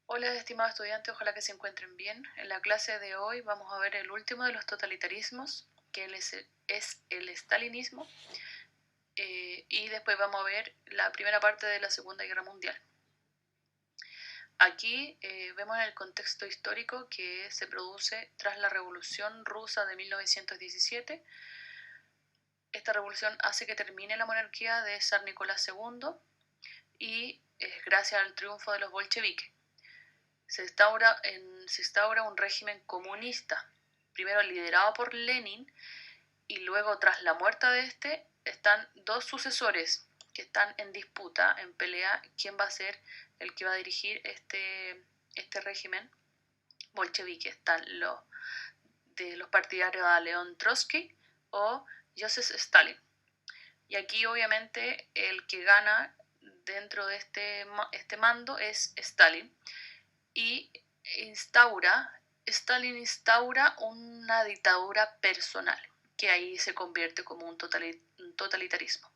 Hola, estimados estudiantes, ojalá que se encuentren bien. En la clase de hoy vamos a ver el último de los totalitarismos, que es el stalinismo, y después vamos a ver la primera parte de la Segunda Guerra Mundial. Aquí vemos el contexto histórico que se produce tras la Revolución Rusa de 1917. Esta revolución hace que termine la monarquía de Zar Nicolás II y es gracias al triunfo de los bolcheviques. Se instaura un régimen comunista, primero liderado por Lenin, y luego, tras la muerte de este, están dos sucesores que están en disputa, en pelea, quién va a ser el que va a dirigir este régimen bolchevique. Están los partidarios a León Trotsky o Joseph Stalin. Y aquí obviamente el que gana dentro de este mando es Stalin, y Stalin instaura una dictadura personal, que ahí se convierte como un totalitarismo.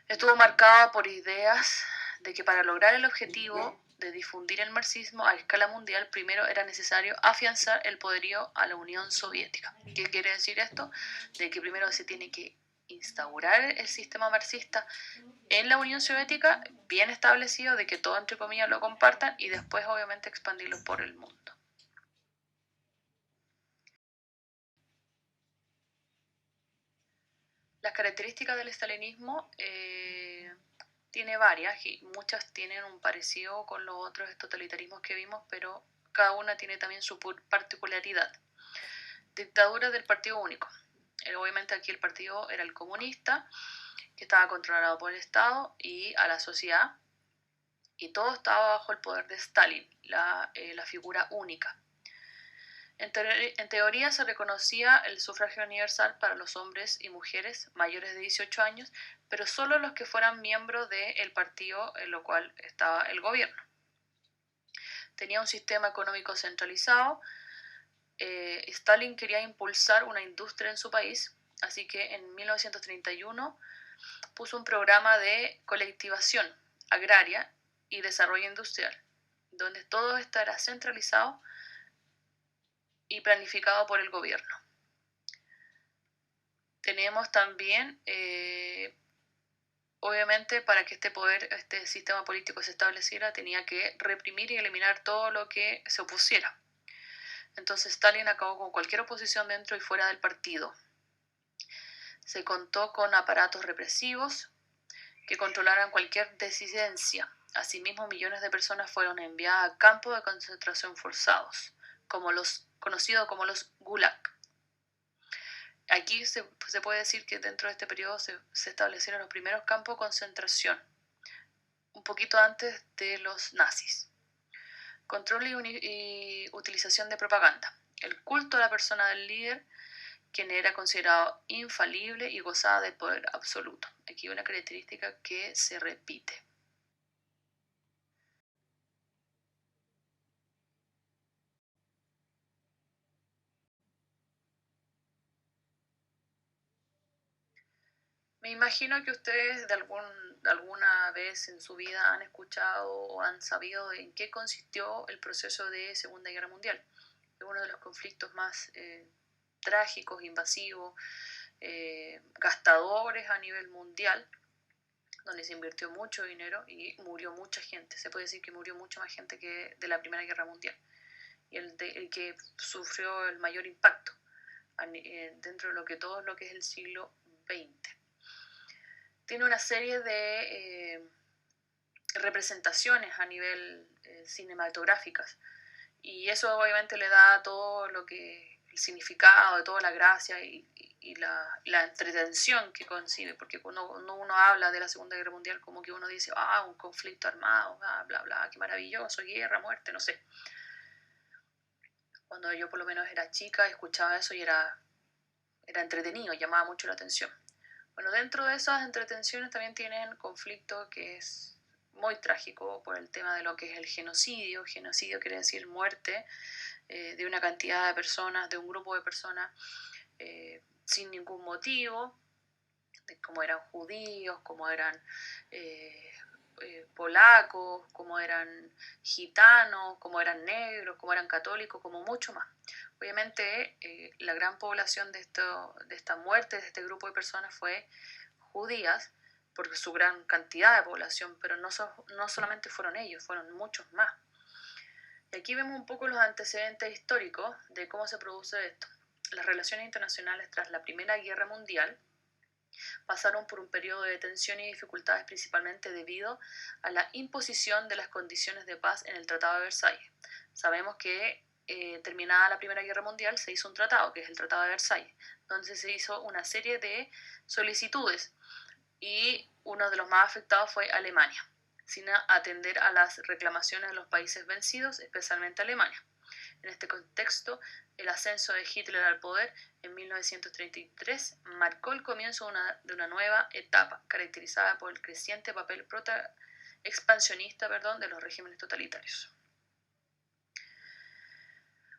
Estuvo marcada por ideas de que para lograr el objetivo de difundir el marxismo a escala mundial, primero era necesario afianzar el poderío a la Unión Soviética. ¿Qué quiere decir esto? De que primero se tiene que instaurar el sistema marxista en la Unión Soviética, bien establecido, de que todo entre comillas lo compartan, y después obviamente expandirlo por el mundo. Las características del estalinismo tiene varias, y muchas tienen un parecido con los otros totalitarismos que vimos, pero cada una tiene también su particularidad. Dictadura del partido único. Obviamente aquí el partido era el comunista, que estaba controlado por el Estado y a la sociedad, y todo estaba bajo el poder de Stalin, la figura única. En teoría se reconocía el sufragio universal para los hombres y mujeres mayores de 18 años, pero solo los que fueran miembros del partido en lo cual estaba el gobierno. Tenía un sistema económico centralizado. Stalin quería impulsar una industria en su país, así que en 1931 puso un programa de colectivización agraria y desarrollo industrial, donde todo esto era centralizado y planificado por el gobierno. Tenemos también, obviamente, para que este sistema político se estableciera, tenía que reprimir y eliminar todo lo que se opusiera. Entonces Stalin acabó con cualquier oposición dentro y fuera del partido. Se contó con aparatos represivos que controlaran cualquier disidencia. Asimismo, millones de personas fueron enviadas a campos de concentración forzados, conocidos como los Gulag. Aquí se puede decir que dentro de este periodo se establecieron los primeros campos de concentración, un poquito antes de los nazis. Control y utilización de propaganda. El culto a la persona del líder, quien era considerado infalible y gozaba del poder absoluto. Aquí hay una característica que se repite. Me imagino que ustedes alguna vez en su vida han escuchado o han sabido en qué consistió el proceso de Segunda Guerra Mundial. Es uno de los conflictos más trágicos, invasivos, gastadores a nivel mundial, donde se invirtió mucho dinero y murió mucha gente. Se puede decir que murió mucha más gente que de la Primera Guerra Mundial, y el que sufrió el mayor impacto dentro de todo lo que es el siglo XX. Tiene una serie de representaciones a nivel cinematográficas, y eso obviamente le da todo lo que el significado, de toda la gracia y la entretención que concibe, porque cuando uno habla de la Segunda Guerra Mundial, como que uno dice, un conflicto armado, bla, bla, qué maravilloso, guerra, muerte, no sé. Cuando yo por lo menos era chica, escuchaba eso y era entretenido, llamaba mucho la atención. Bueno, dentro de esas entretenciones también tienen conflicto que es muy trágico por el tema de lo que es el genocidio. Genocidio quiere decir muerte de una cantidad de personas, de un grupo de personas, sin ningún motivo, de como eran judíos, como eran polacos, como eran gitanos, como eran negros, como eran católicos, como mucho más. Obviamente la gran población de esta muerte, de este grupo de personas fue judías, por su gran cantidad de población, pero no solamente fueron ellos, fueron muchos más. Y aquí vemos un poco los antecedentes históricos de cómo se produce esto. Las relaciones internacionales tras la Primera Guerra Mundial pasaron por un periodo de tensión y dificultades principalmente debido a la imposición de las condiciones de paz en el Tratado de Versalles. Sabemos que terminada la Primera Guerra Mundial se hizo un tratado, que es el Tratado de Versalles, donde se hizo una serie de solicitudes y uno de los más afectados fue Alemania, sin atender a las reclamaciones de los países vencidos, especialmente Alemania. En este contexto, el ascenso de Hitler al poder en 1933 marcó el comienzo de una nueva etapa, caracterizada por el creciente papel expansionista de los regímenes totalitarios.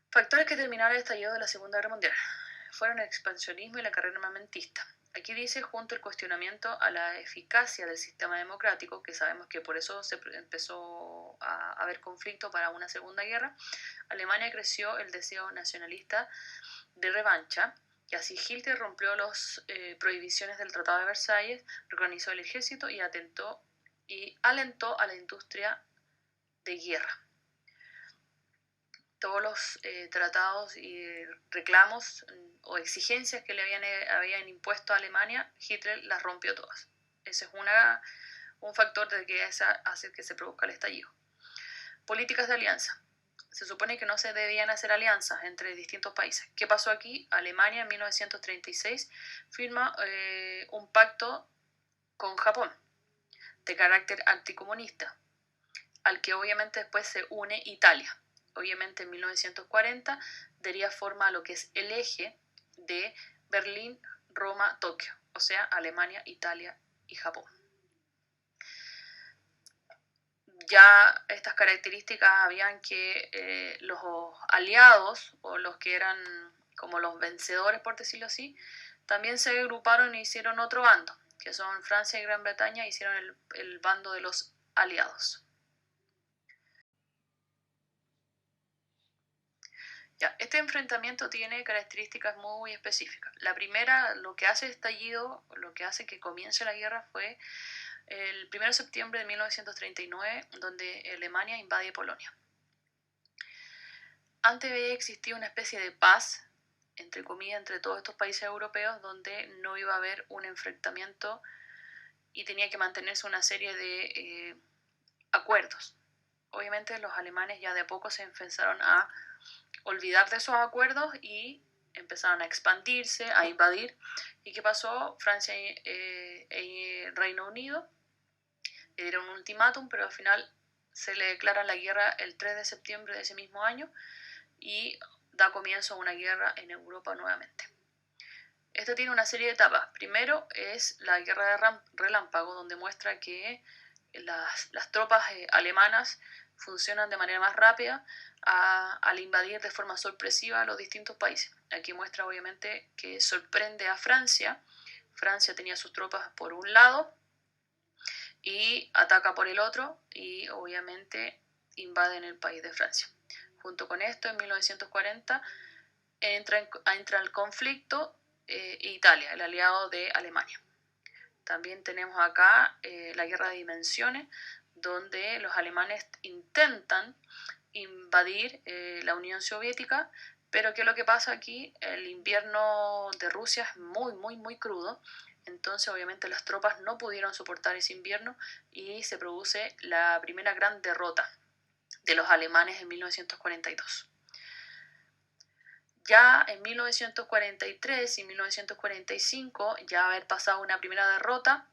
Factores que terminaron el estallido de la Segunda Guerra Mundial fueron el expansionismo y la carrera armamentista. Aquí dice, junto al cuestionamiento a la eficacia del sistema democrático, que sabemos que por eso se empezó a haber conflicto para una segunda guerra, Alemania creció el deseo nacionalista de revancha, y así Hitler rompió las prohibiciones del Tratado de Versalles, reorganizó el ejército y alentó a la industria de guerra. Todos los tratados y reclamos o exigencias que le habían impuesto a Alemania, Hitler las rompió todas. Ese es un factor de que hace que se produzca el estallido. Políticas de alianza. Se supone que no se debían hacer alianzas entre distintos países. ¿Qué pasó aquí? Alemania en 1936 firma un pacto con Japón de carácter anticomunista, al que obviamente después se une Italia. Obviamente en 1940 daría forma a lo que es el eje de Berlín, Roma, Tokio, o sea, Alemania, Italia y Japón. Ya estas características habían que los aliados, o los que eran como los vencedores, por decirlo así, también se agruparon e hicieron otro bando, que son Francia y Gran Bretaña, hicieron el bando de los aliados. Ya, este enfrentamiento tiene características muy específicas. La primera, lo que hace estallido, lo que hace que comience la guerra fue el 1 de septiembre de 1939, donde Alemania invade Polonia. Antes había existido una especie de paz, entre comillas, entre todos estos países europeos, donde no iba a haber un enfrentamiento y tenía que mantenerse una serie de acuerdos. Obviamente los alemanes ya de a poco se empezaron a olvidar de esos acuerdos y empezaron a expandirse, a invadir. ¿Y qué pasó? Francia y Reino Unido le dieron un ultimátum, pero al final se le declara la guerra el 3 de septiembre de ese mismo año y da comienzo a una guerra en Europa nuevamente. Esto tiene una serie de etapas. Primero es la guerra de relámpago, donde muestra que las tropas alemanas funcionan de manera más rápida al invadir de forma sorpresiva a los distintos países. Aquí muestra obviamente que sorprende a Francia. Francia tenía sus tropas por un lado y ataca por el otro y obviamente invaden el país de Francia. Junto con esto, en 1940 entra al conflicto Italia, el aliado de Alemania. También tenemos acá la guerra de dimensiones, donde los alemanes intentan invadir la Unión Soviética, pero ¿qué es lo que pasa aquí? El invierno de Rusia es muy, muy, muy crudo, entonces obviamente las tropas no pudieron soportar ese invierno y se produce la primera gran derrota de los alemanes en 1942. Ya en 1943 y 1945, ya haber pasado una primera derrota,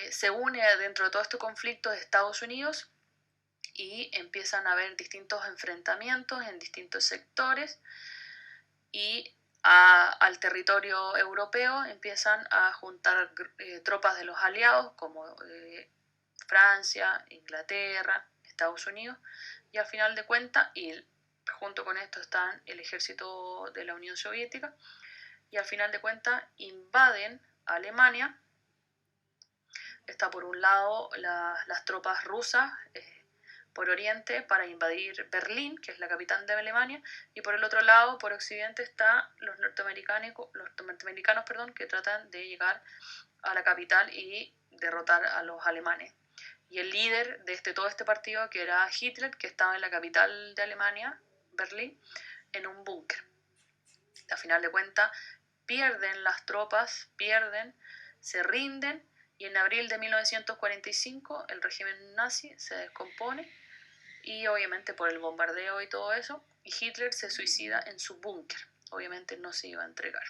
se une dentro de todo este conflicto de Estados Unidos y empiezan a haber distintos enfrentamientos en distintos sectores y al territorio europeo empiezan a juntar tropas de los aliados como Francia, Inglaterra, Estados Unidos y al final de cuentas, y junto con esto están el ejército de la Unión Soviética, y al final de cuentas invaden Alemania, está por un lado las tropas rusas por oriente para invadir Berlín, que es la capital de Alemania, y por el otro lado, por occidente, están los norteamericanos, que tratan de llegar a la capital y derrotar a los alemanes. Y el líder de todo este partido, que era Hitler, que estaba en la capital de Alemania, Berlín, en un búnker. A final de cuentas, pierden las tropas, se rinden, y en abril de 1945 el régimen nazi se descompone, y obviamente por el bombardeo y todo eso, y Hitler se suicida en su búnker. Obviamente no se iba a entregar.